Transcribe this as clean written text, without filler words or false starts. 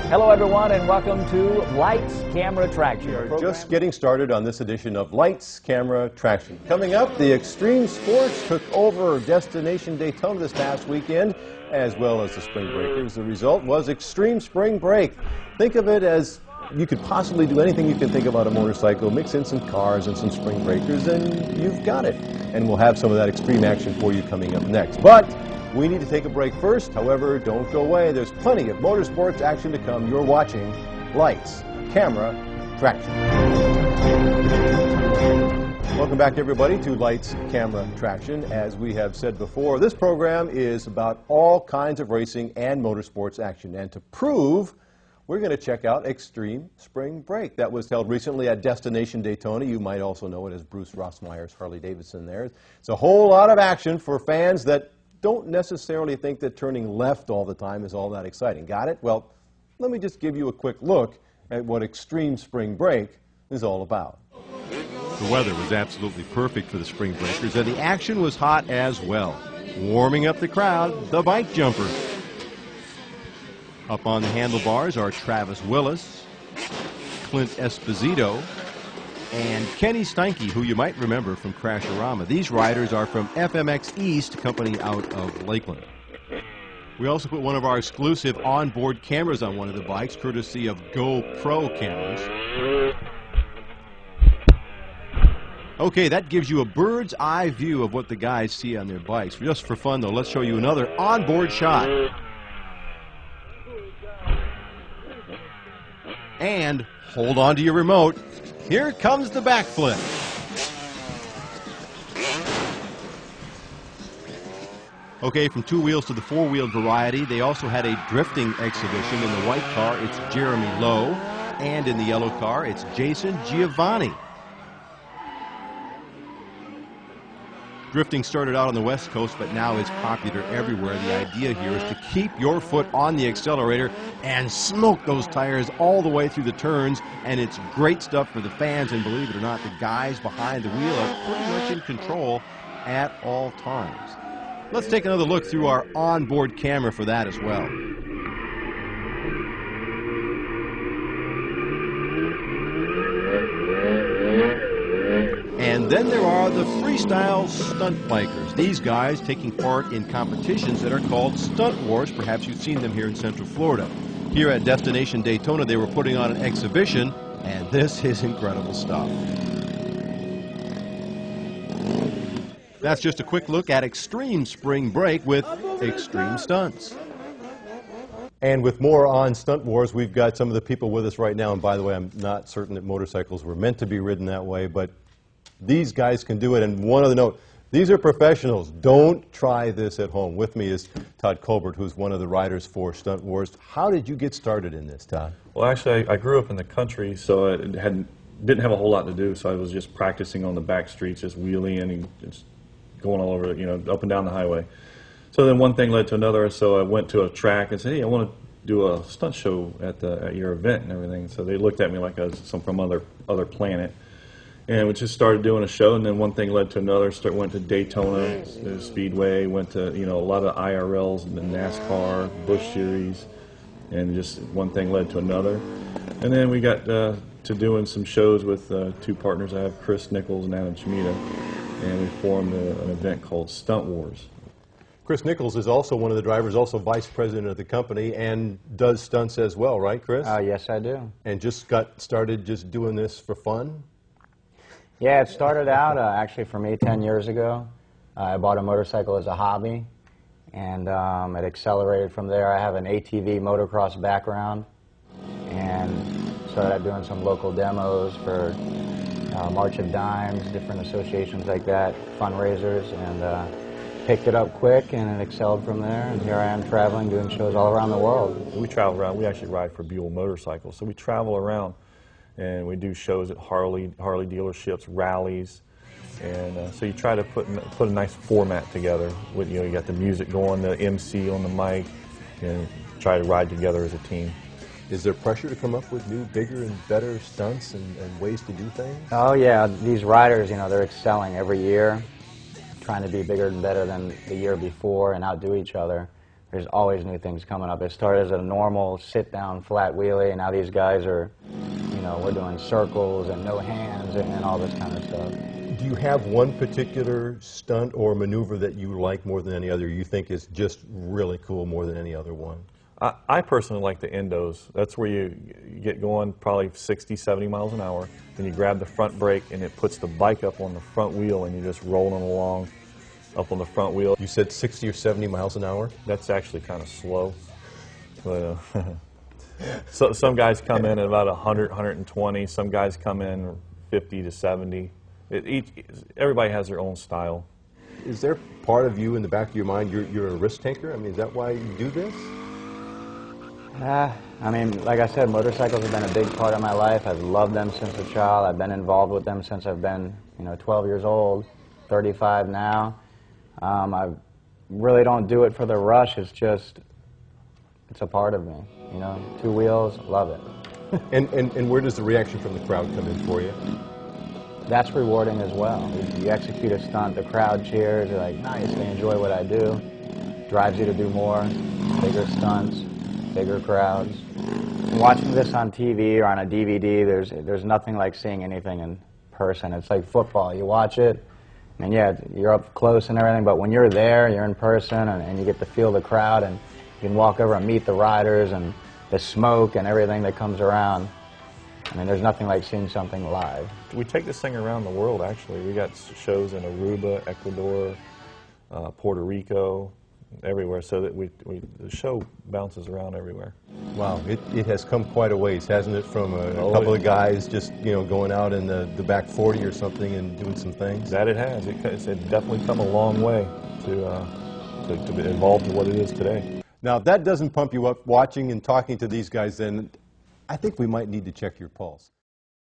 Hello, everyone, and welcome to Lights, Camera, Traction. We are just getting started on this edition of Lights, Camera, Traction. Coming up, the Extreme Sports took over Destination Daytona this past weekend, as well as the Spring Breakers. The result was Extreme Spring Break. Think of it as you could possibly do anything you can think about a motorcycle, mix in some cars and some Spring Breakers, and you've got it. And we'll have some of that extreme action for you coming up next. But we need to take a break first. However, don't go away. There's plenty of motorsports action to come. You're watching Lights, Camera, Traction. Welcome back, everybody, to Lights, Camera, Traction. As we have said before, this program is about all kinds of racing and motorsports action. And to prove, we're going to check out Extreme Spring Break. That was held recently at Destination Daytona. You might also know it as Bruce Rossmeyer's Harley-Davidson there. It's a whole lot of action for fans that don't necessarily think that turning left all the time is all that exciting. Got it? Well, let me just give you a quick look at what Extreme Spring Break is all about. The weather was absolutely perfect for the Spring Breakers, and the action was hot as well. Warming up the crowd, the bike jumper. Up on the handlebars are Travis Willis, Clint Esposito, and Kenny Steinke, who you might remember from Crash-O-Rama. These riders are from FMX East, company out of Lakeland. We also put one of our exclusive onboard cameras on one of the bikes, courtesy of GoPro cameras. Okay, that gives you a bird's eye view of what the guys see on their bikes. Just for fun, though, let's show you another onboard shot. And hold on to your remote. Here comes the backflip. Okay, from two wheels to the four-wheeled variety, they also had a drifting exhibition. In the white car, it's Jeremy Lowe, and in the yellow car, it's Jason Giovanni. Drifting started out on the West Coast, but now is popular everywhere. The idea here is to keep your foot on the accelerator and smoke those tires all the way through the turns, and it's great stuff for the fans, and believe it or not, the guys behind the wheel are pretty much in control at all times. Let's take another look through our onboard camera for that as well. And then there are the freestyle stunt bikers. These guys taking part in competitions that are called Stunt Wars. Perhaps you've seen them here in Central Florida. Here at Destination Daytona, they were putting on an exhibition, and this is incredible stuff. That's just a quick look at Extreme Spring Break with Extreme Stunts. And with more on Stunt Wars, we've got some of the people with us right now. And by the way, I'm not certain that motorcycles were meant to be ridden that way, but these guys can do it. And one other note, these are professionals. Don't try this at home. With me is Todd Colbert, who's one of the riders for Stunt Wars. How did you get started in this, Todd? Well, actually, I grew up in the country, so I didn't have a whole lot to do, so I was just practicing on the back streets, just wheeling and just going all over, up and down the highway. So then one thing led to another, so I went to a track and said, hey, I want to do a stunt show at your event and everything. So they looked at me like I was from other planet. And we just started doing a show, and then one thing led to another. Went to Daytona, the Speedway, went to a lot of IRLs, and the NASCAR, Busch Series, and just one thing led to another. And then we got to doing some shows with two partners I have, Chris Nichols and Adam Chimita, and we formed an event called Stunt Wars. Chris Nichols is also one of the drivers, also vice president of the company, and does stunts as well, right, Chris? Yes, I do. And just got started just doing this for fun? Yeah, it started out actually for me 10 years ago. I bought a motorcycle as a hobby, and it accelerated from there. I have an ATV motocross background, and started out doing some local demos for March of Dimes, different associations like that, fundraisers, and picked it up quick, and it excelled from there. And here I am traveling, doing shows all around the world. We travel around. We actually ride for Buell Motorcycles, so we travel around. And we do shows at Harley dealerships, rallies, and so you try to put a nice format together. With you got the music going, the MC on the mic, and try to ride together as a team. Is there pressure to come up with new, bigger, and better stunts and ways to do things? Oh yeah, these riders, they're excelling every year, trying to be bigger and better than the year before and outdo each other. there's always new things coming up. It started as a normal sit-down flat wheelie, and now these guys are, you know, we're doing circles and no hands and all this kind of stuff. Do you have one particular stunt or maneuver that you like more than any other, you think is just really cool more than any other one? I personally like the endos. That's where you get going probably 60, 70 miles an hour, then you grab the front brake and it puts the bike up on the front wheel and you're just rolling along up on the front wheel. You said 60 or 70 miles an hour? That's actually kind of slow. But, so some guys come in at about 100, 120. Some guys come in 50 to 70. Everybody has their own style. Is there part of you in the back of your mind, you're a risk taker? I mean, is that why you do this? I mean, like I said, motorcycles have been a big part of my life. I've loved them since a child. I've been involved with them since I've been, 12 years old, 35 now. I really don't do it for the rush. It's just, it's a part of me, Two wheels, love it. And where does the reaction from the crowd come in for you? That's rewarding as well. You execute a stunt, the crowd cheers, you're like, nice, they enjoy what I do. Drives you to do more, bigger stunts, bigger crowds. Watching this on TV or on a DVD, there's nothing like seeing anything in person. It's like football. You watch it, and yeah, you're up close and everything, but when you're there, you're in person, and you get to feel the crowd, and you can walk over and meet the riders, and the smoke and everything that comes around. I mean, there's nothing like seeing something live. We take this thing around the world, actually. We got shows in Aruba, Ecuador, Puerto Rico, everywhere, so that the show bounces around everywhere. Wow, it has come quite a ways, hasn't it, from a couple of guys just, going out in the back 40 or something and doing some things? That it has. It's definitely come a long way to evolve to what it is today. Now, if that doesn't pump you up watching and talking to these guys, then I think we might need to check your pulse.